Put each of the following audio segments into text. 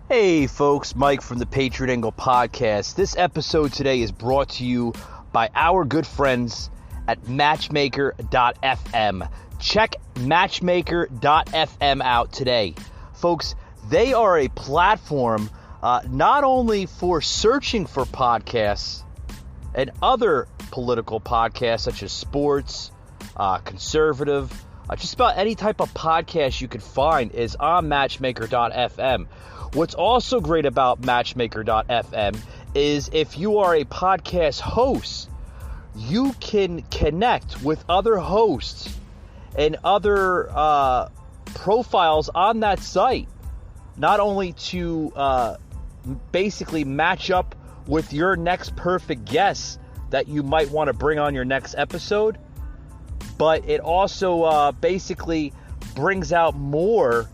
Hey folks, Mike from the Patriot Angle Podcast. This episode today is brought to you by our good friends at Matchmaker.fm. Check Matchmaker.fm out today. Folks, they are a platform not only for searching for podcasts and other political podcasts such as sports, conservative, just about any type of podcast you could find is on Matchmaker.fm. What's also great about Matchmaker.fm is if you are a podcast host, you can connect with other hosts and other profiles on that site, not only to basically match up with your next perfect guest that you might want to bring on your next episode, but it also basically brings out more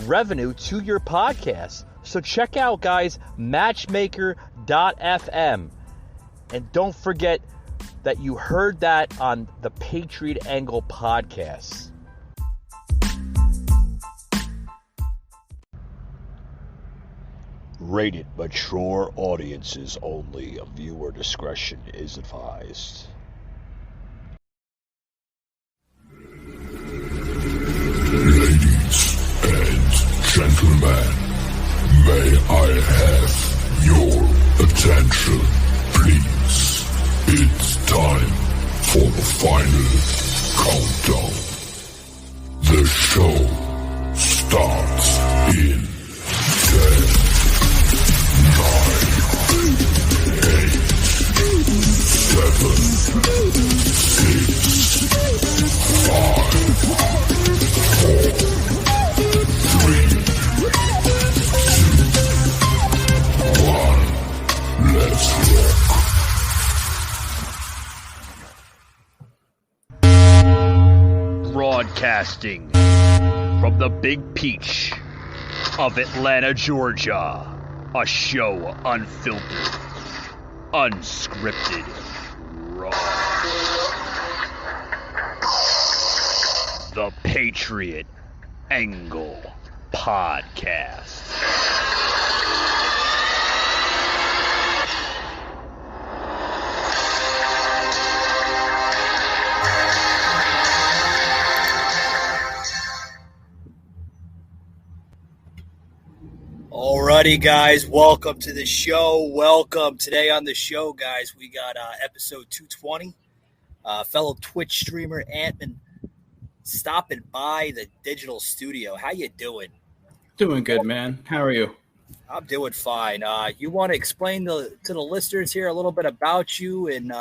revenue to your podcast. So check out, guys, Matchmaker.fm. And don't forget that you heard that on the Patriot Angle Podcast. Rated mature audiences only. Viewer discretion is advised. Ladies and gentlemen, may I have your attention, please? It's time for the final countdown. The show starts in 10, 9, 8, 7, 6, 5, 4, 3, 2, 1. Let's rock. Broadcasting from the Big Peach of Atlanta, Georgia. A show unfiltered, unscripted, raw. The Patriot Angle Podcast. Alrighty, guys, welcome to the show. Welcome. Today on the show, guys, we got episode 220. Fellow Twitch streamer Antmann stopping by the digital studio. How you doing? Doing good, man. How are you? I'm doing fine. You want to explain to the listeners here a little bit about you and,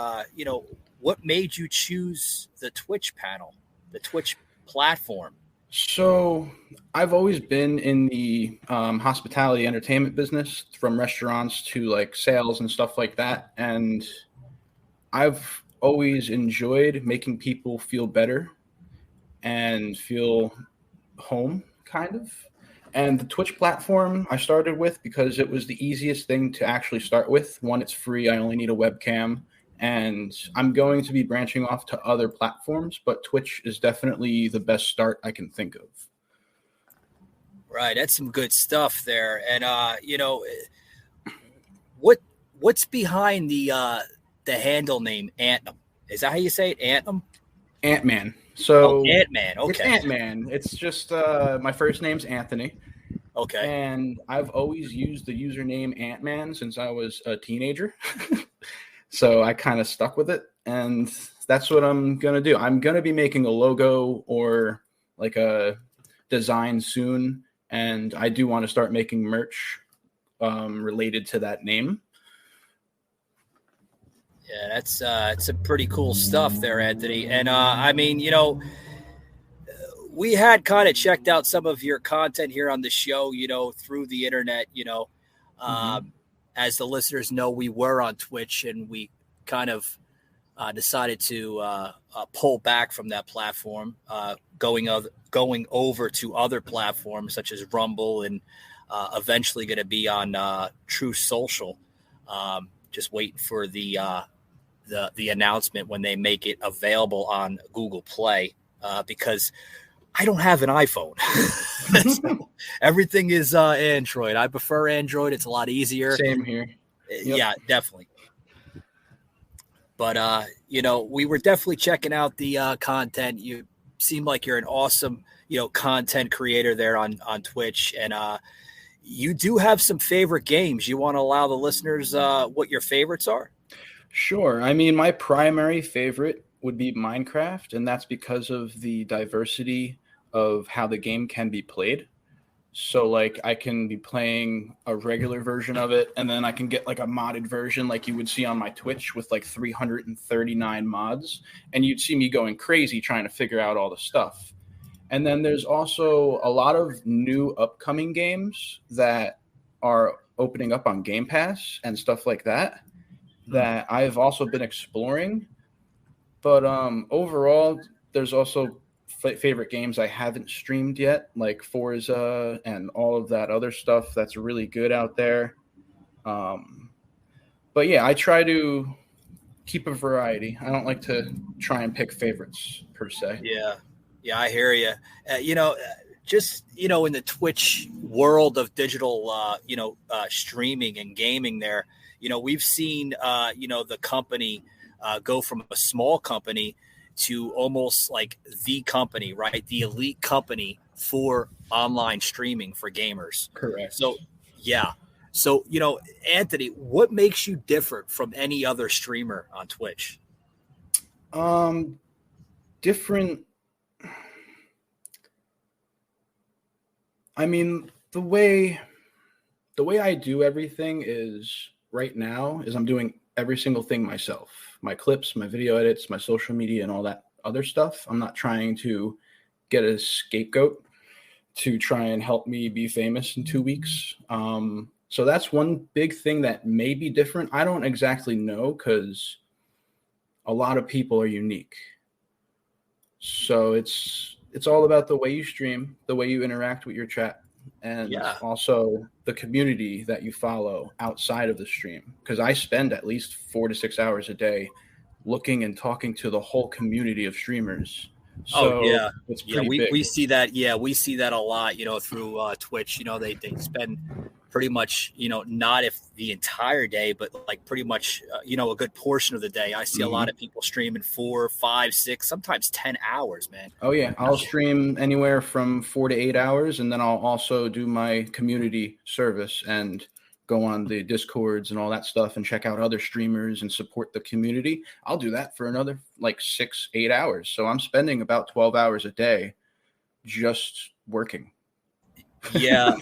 what made you choose the Twitch panel, the Twitch platform? So I've always been in the hospitality entertainment business, from restaurants to like sales and stuff like that. And I've always enjoyed making people feel better and feel home, kind of. And the Twitch platform I started with because it was the easiest thing to actually start with. One, it's free. I only need a webcam. And I'm going to be branching off to other platforms, but Twitch is definitely the best start I can think of. Right, that's some good stuff there. And what's behind the handle name Antmann? Is that how you say it, Antmann? Antmann. So Antmann. Okay, it's Antmann. It's just my first name's Anthony. Okay. And I've always used the username Antmann since I was a teenager. So I kind of stuck with it, and that's what I'm going to do. I'm going to be making a logo or like a design soon, and I do want to start making merch related to that name. Yeah, that's some pretty cool stuff there, Anthony. And we had kind of checked out some of your content here on the show, through the internet, As the listeners know, we were on Twitch, and we kind of decided to pull back from that platform, going over to other platforms such as Rumble, and eventually going to be on True Social. Just waiting for the announcement when they make it available on Google Play, because I don't have an iPhone. So everything is Android. I prefer Android. It's a lot easier. Same here. Yep. Yeah, definitely. But we were definitely checking out the content. You seem like you're an awesome, content creator there on Twitch, and you do have some favorite games. You want to allow the listeners what your favorites are? Sure. I mean, my primary favorite would be Minecraft, and that's because of the diversity of how the game can be played. So, like, I can be playing a regular version of it, and then I can get, like, a modded version like you would see on my Twitch with, like, 339 mods, and you'd see me going crazy trying to figure out all the stuff. And then there's also a lot of new upcoming games that are opening up on Game Pass and stuff like that I've also been exploring. But overall, there's also favorite games I haven't streamed yet, like Forza and all of that other stuff that's really good out there. But yeah, I try to keep a variety. I don't like to try and pick favorites per se. Yeah, I hear you. Just in the Twitch world of digital, streaming and gaming, there, we've seen, the company go from a small company to almost like the company, right? The elite company for online streaming for gamers. Correct. So, yeah. So, Anthony, what makes you different from any other streamer on Twitch? Different. I mean, the way I do everything is right now is I'm doing every single thing myself. My clips, my video edits, my social media, and all that other stuff. I'm not trying to get a scapegoat to try and help me be famous in 2 weeks. So that's one big thing that may be different. I don't exactly know because a lot of people are unique. So it's all about the way you stream, the way you interact with your chat, and also the community that you follow outside of the stream. Because I spend at least 4 to 6 hours a day looking and talking to the whole community of streamers. So it's pretty big. We see that. Yeah, we see that a lot, through Twitch. They spend pretty much, not if the entire day, but like pretty much, a good portion of the day. I see a lot of people streaming 4, 5, 6, sometimes 10 hours, man. Oh yeah. I'll stream anywhere from 4 to 8 hours. And then I'll also do my community service and go on the Discords and all that stuff and check out other streamers and support the community. I'll do that for another like 6, 8 hours. So I'm spending about 12 hours a day just working. Yeah.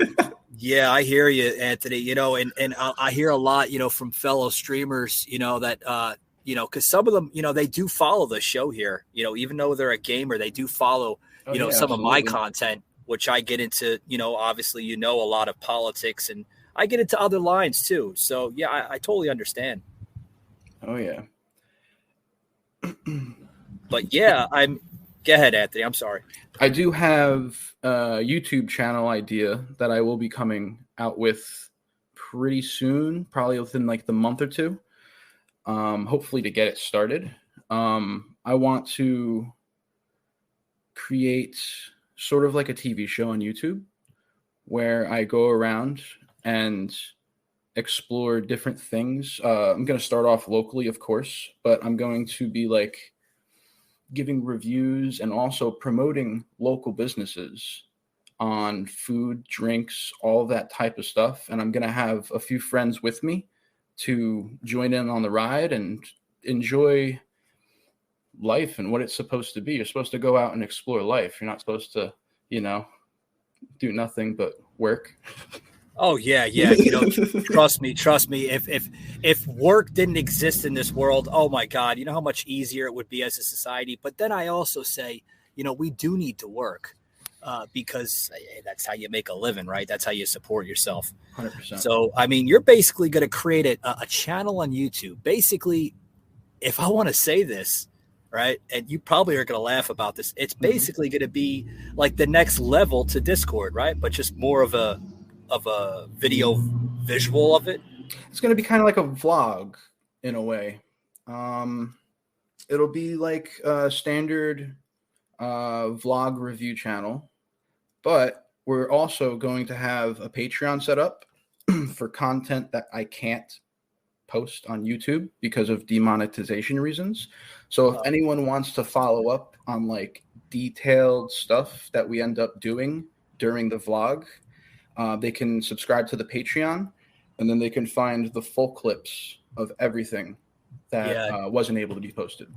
Yeah, I hear you, Anthony. And I hear a lot, from fellow streamers, that, because some of them, they do follow the show here. Even though they're a gamer, they do follow, some absolutely. of my content, which I get into, obviously, a lot of politics, and I get into other lines too. So, yeah, I totally understand. Oh, yeah. But, yeah, go ahead, Anthony. I'm sorry. I do have a YouTube channel idea that I will be coming out with pretty soon, probably within like the month or two, hopefully to get it started. I want to create sort of like a TV show on YouTube where I go around and explore different things. I'm going to start off locally, of course, but I'm going to be like giving reviews and also promoting local businesses on food, drinks, all that type of stuff. And I'm going to have a few friends with me to join in on the ride and enjoy life and what it's supposed to be. You're supposed to go out and explore life. You're not supposed to, do nothing but work. Oh yeah. Trust me. If work didn't exist in this world, oh my God, you know how much easier it would be as a society. But then I also say, we do need to work because that's how you make a living, right? That's how you support yourself. 100%. So, I mean, you're basically going to create a channel on YouTube. Basically, if I want to say this, right, and you probably are going to laugh about this, it's basically going to be like the next level to Discord, right? But just more of a video visual of it. It's going to be kind of like a vlog in a way. It'll be like a standard vlog review channel, but we're also going to have a Patreon set up for content that I can't post on YouTube because of demonetization reasons. So if anyone wants to follow up on like detailed stuff that we end up doing during the vlog, they can subscribe to the Patreon, and then they can find the full clips of everything that wasn't able to be posted.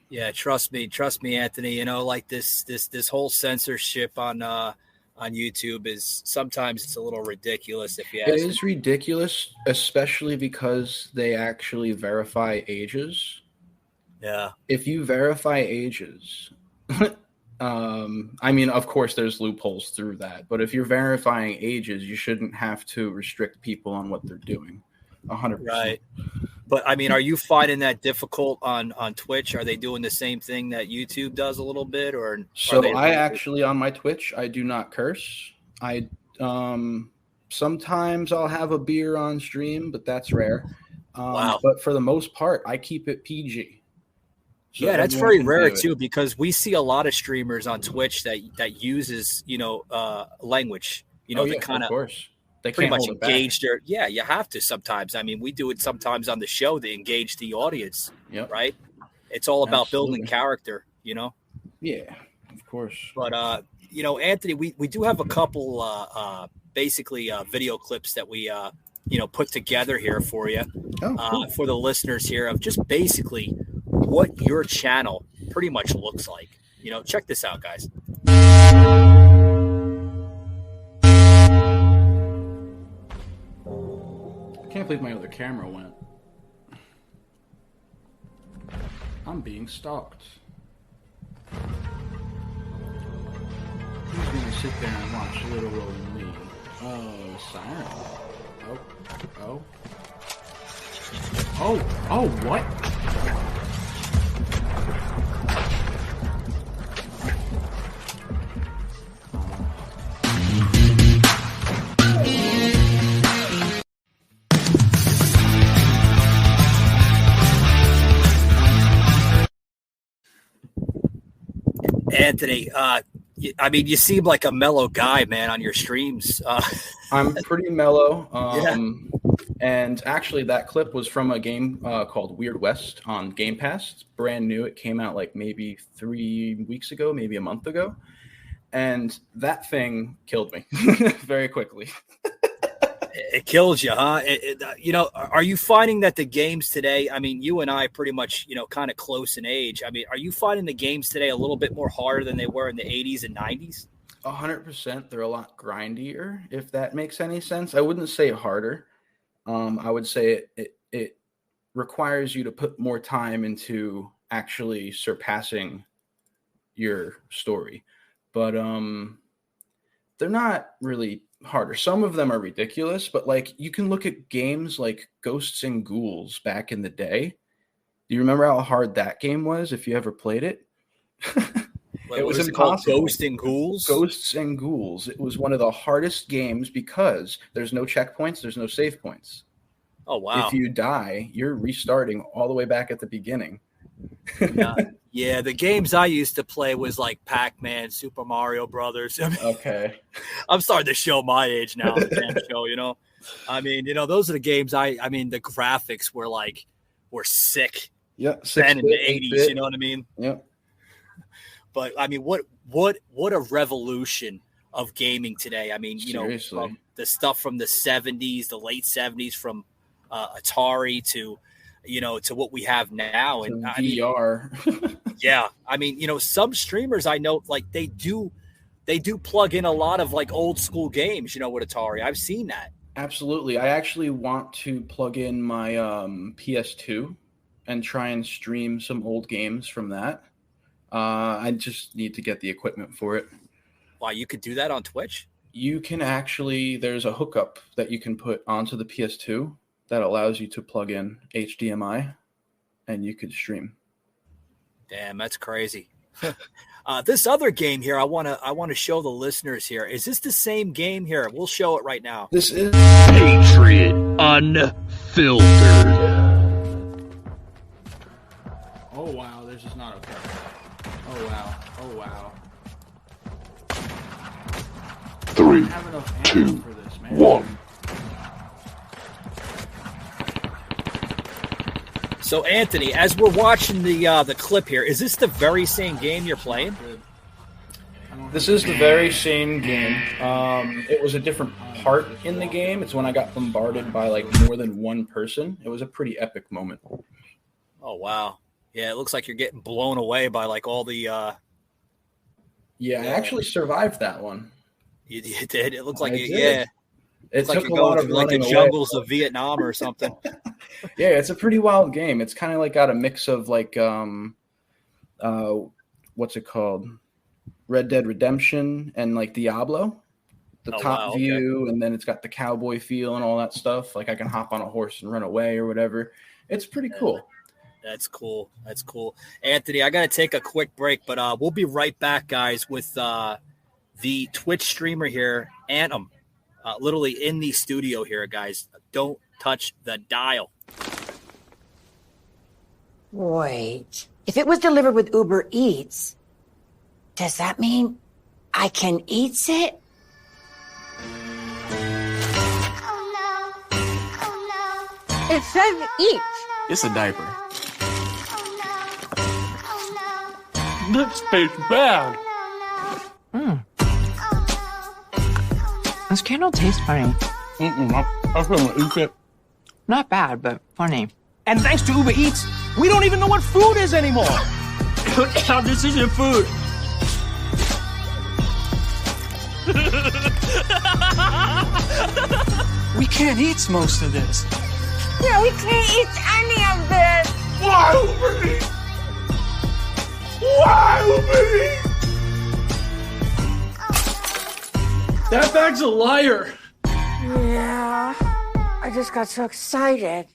Yeah, trust me, Anthony. You know, like this whole censorship on YouTube is sometimes it's a little ridiculous. If you ask it is ridiculous, especially because they actually verify ages. Yeah. If you verify ages, I mean, of course, there's loopholes through that. But if you're verifying ages, you shouldn't have to restrict people on what they're doing. 100%. Right. But I mean, are you finding that difficult on Twitch? Are they doing the same thing that YouTube does a little bit, or? So I actually on my Twitch, I do not curse. I sometimes I'll have a beer on stream, but that's rare. Wow. But for the most part, I keep it PG. So yeah, that's very rare too, because we see a lot of streamers on Twitch that uses language, to kind of course. They pretty much engage their. Yeah, you have to sometimes. I mean, we do it sometimes on the show to engage the audience. Yep. Right. It's all about building character, Yeah, of course. But Anthony, we do have a couple basically video clips that we put together here for you, cool. For the listeners here of just basically what your channel pretty much looks like. Check this out, guys. I can't believe my other camera went. I'm being stalked. Who's gonna sit there and watch Little Old Me? Oh, siren. Oh, what? Anthony, I mean, you seem like a mellow guy, man, on your streams. I'm pretty mellow. And actually, that clip was from a game called Weird West on Game Pass. It's brand new. It came out like maybe 3 weeks ago, maybe a month ago. And that thing killed me very quickly. It kills you, huh? Are you finding that the games today, I mean, you and I pretty much, kind of close in age. I mean, are you finding the games today a little bit more harder than they were in the 80s and 90s? 100%. They're a lot grindier, if that makes any sense. I wouldn't say harder. I would say it requires you to put more time into actually surpassing your story. But they're not really harder. Some of them are ridiculous, but like you can look at games like Ghosts and Ghouls back in the day. Do you remember how hard that game was if you ever played it? It was impossible. Ghosts and Ghouls? Ghosts and Ghouls. It was one of the hardest games because there's no checkpoints, there's no save points. Oh, wow. If you die, you're restarting all the way back at the beginning. Yeah, the games I used to play was like Pac-Man, Super Mario Brothers. Okay. I'm starting to show my age now. I mean, those are the games I mean, the graphics were sick. Yeah. Then in the 80s, you know what I mean? Yeah. But I mean, what a revolution of gaming today. I mean, Seriously. The stuff from the 70s, the late 70s, from Atari to what we have now. And VR. Yeah. I mean, some streamers I know, like they do plug in a lot of like old school games, with Atari. I've seen that. Absolutely. I actually want to plug in my PS2 and try and stream some old games from that. I just need to get the equipment for it. Wow, you could do that on Twitch? You can actually, there's a hookup that you can put onto the PS2 that allows you to plug in HDMI and you could stream. Damn, that's crazy. This other game here, I want to show the listeners here. Is this the same game here? We'll show it right now. This is Patriot Unfiltered. Oh wow, this is not okay. Oh wow. Oh wow. 3, I don't have enough 2, ammo for this, man. 1. So, Anthony, as we're watching the clip here, is this the very same game you're playing? This is the very same game. It was a different part in the game. It's when I got bombarded by like more than one person. It was a pretty epic moment. Oh, wow. Yeah, it looks like you're getting blown away by like all the... Yeah, I actually survived that one. You did? It looked like I you, did. yeah. It Like took you're a lot going of through like the running jungles away. of Vietnam or something. Yeah, it's a pretty wild game. It's kind of like got a mix of like what's it called? Red Dead Redemption and like Diablo. The top view, and then it's got the cowboy feel and all that stuff. Like I can hop on a horse and run away or whatever. It's pretty cool. That's cool. That's cool. Anthony, I got to take a quick break, but we'll be right back, guys, with the Twitch streamer here, Antmann, literally in the studio here, guys. Don't touch the dial. Wait. If it was delivered with Uber Eats, does that mean I can eat it? It says eat. It's a diaper. This tastes bad. This candle tastes funny. I couldn't eat it. Not bad, but funny. And thanks to Uber Eats, we don't even know what food is anymore. This isn't food. We can't eat most of this. Yeah, we can't eat any of this. Why Uber Eats? Why Uber Eats? That bag's a liar. Yeah, I just got so excited.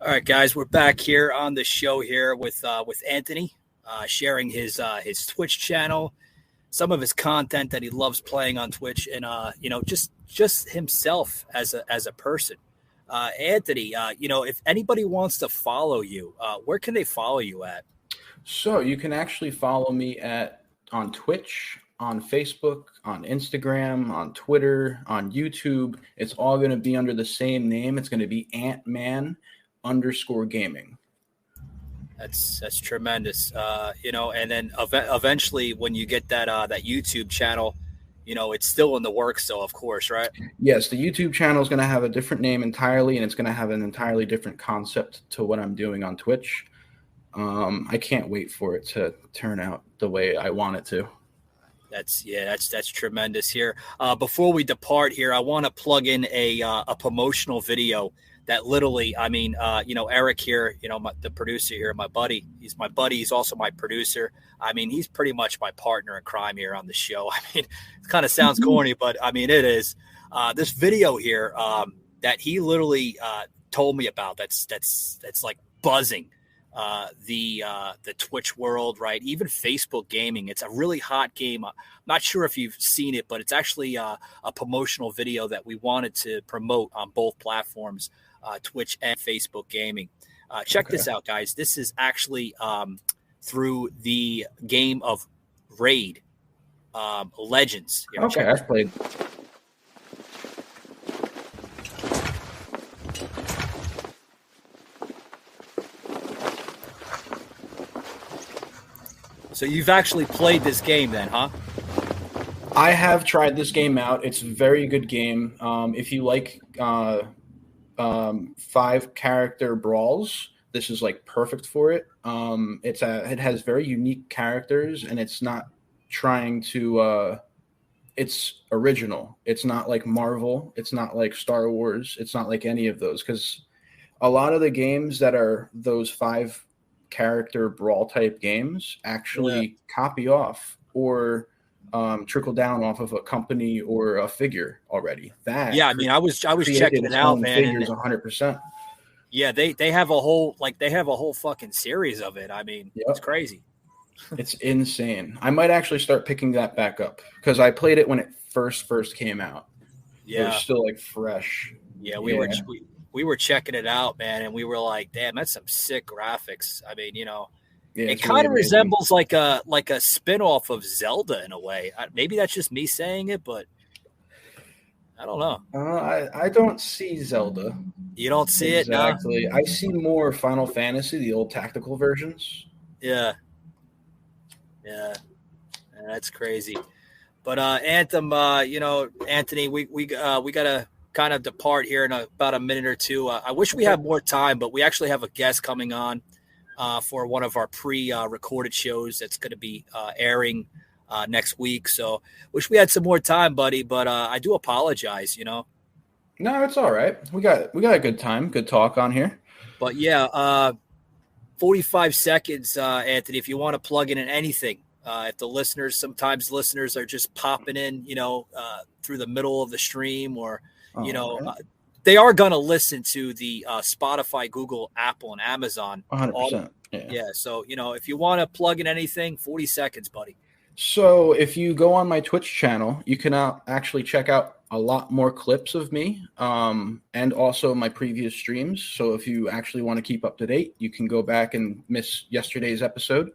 All right, guys, we're back here on the show here with Anthony, sharing his Twitch channel, some of his content that he loves playing on Twitch, and just himself as a person. Anthony, if anybody wants to follow you, where can they follow you at? So you can actually follow me on Twitch, on Facebook, on Instagram, on Twitter, on YouTube. It's all going to be under the same name. It's going to be Antmann _gaming. That's tremendous. And then eventually when you get that YouTube channel, it's still in the works, though, of course, right? Yes, the YouTube channel is going to have a different name entirely, and it's going to have an entirely different concept to what I'm doing on Twitch. I can't wait for it to turn out the way I want it to. That's tremendous here. Before we depart here, I want to plug in a promotional video that literally, Eric here, the producer here, my buddy. He's my buddy. He's also my producer. I mean, he's pretty much my partner in crime here on the show. I mean, it kind of sounds corny, but I mean, it is. This video here that he literally told me about. That's like buzzing the Twitch world, right? Even Facebook gaming. It's a really hot game. I'm not sure if you've seen it, but it's actually a promotional video that we wanted to promote on both platforms. Twitch and Facebook gaming. Check this out, guys. This is actually through the game of Raid Legends. Okay, I've played. So you've actually played this game then, huh? I have tried this game out. It's a very good game. If you like 5-character brawls, this is like perfect for it. It has very unique characters, and it's not trying to it's original. It's not like Marvel, it's not like Star Wars, it's not like any of those, because a lot of the games that are those 5-character brawl type games actually copy off or trickle down off of a company or a figure already. I was checking it out, man. Figures 100%. Yeah, they have a whole fucking series of it. I mean, It's crazy. It's insane. I might actually start picking that back up because I played it when it first came out. It was still like fresh. Yeah, we were checking it out, man, and we were like, damn, that's some sick graphics. I mean, it kind of resembles like a spin-off of Zelda in a way. Maybe that's just me saying it, but I don't know. I don't see Zelda. You don't see it? Exactly. I see more Final Fantasy, the old tactical versions. Yeah. That's crazy. But Anthem, Anthony, we got to kind of depart here in about a minute or two. I wish we had more time, but we actually have a guest coming on for one of our pre-recorded shows that's going to be airing next week. So wish we had some more time, buddy, but I do apologize, No, it's all right. We got a good time, good talk on here. But yeah, 45 seconds, Anthony, if you want to plug in anything. If the sometimes listeners are just popping in, through the middle of the stream or, they are going to listen to the Spotify, Google, Apple, and Amazon. 100%. Yeah. So, if you want to plug in anything, 40 seconds, buddy. So if you go on my Twitch channel, you can actually check out a lot more clips of me and also my previous streams. So if you actually want to keep up to date, you can go back and miss yesterday's episode.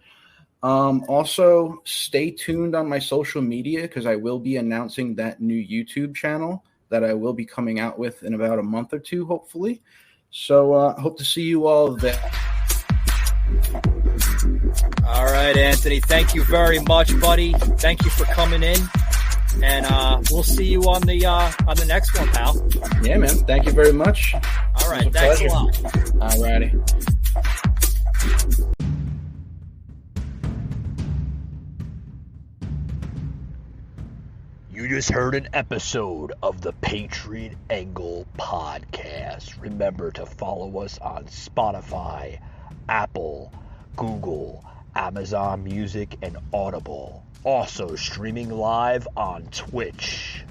Also, stay tuned on my social media because I will be announcing that new YouTube channel that I will be coming out with in about a month or two, hopefully. So hope to see you all there. All right, Anthony. Thank you very much, buddy. Thank you for coming in, and we'll see you on the next one, pal. Yeah, man. Thank you very much. All right, thanks a lot. All righty. You just heard an episode of the Patriot Angle podcast. Remember to follow us on Spotify, Apple, Google, Amazon Music, and Audible. Also streaming live on Twitch.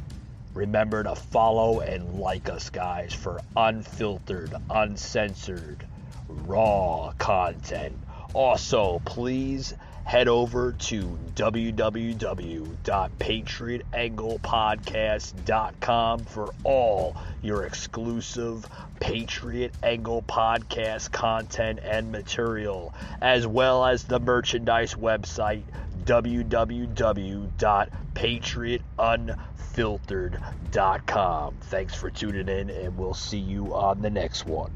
Remember to follow and like us, guys, for unfiltered, uncensored, raw content. Also, please head over to www.patriotanglepodcast.com for all your exclusive Patriot Angle podcast content and material, as well as the merchandise website www.patriotunfiltered.com. Thanks for tuning in, and we'll see you on the next one.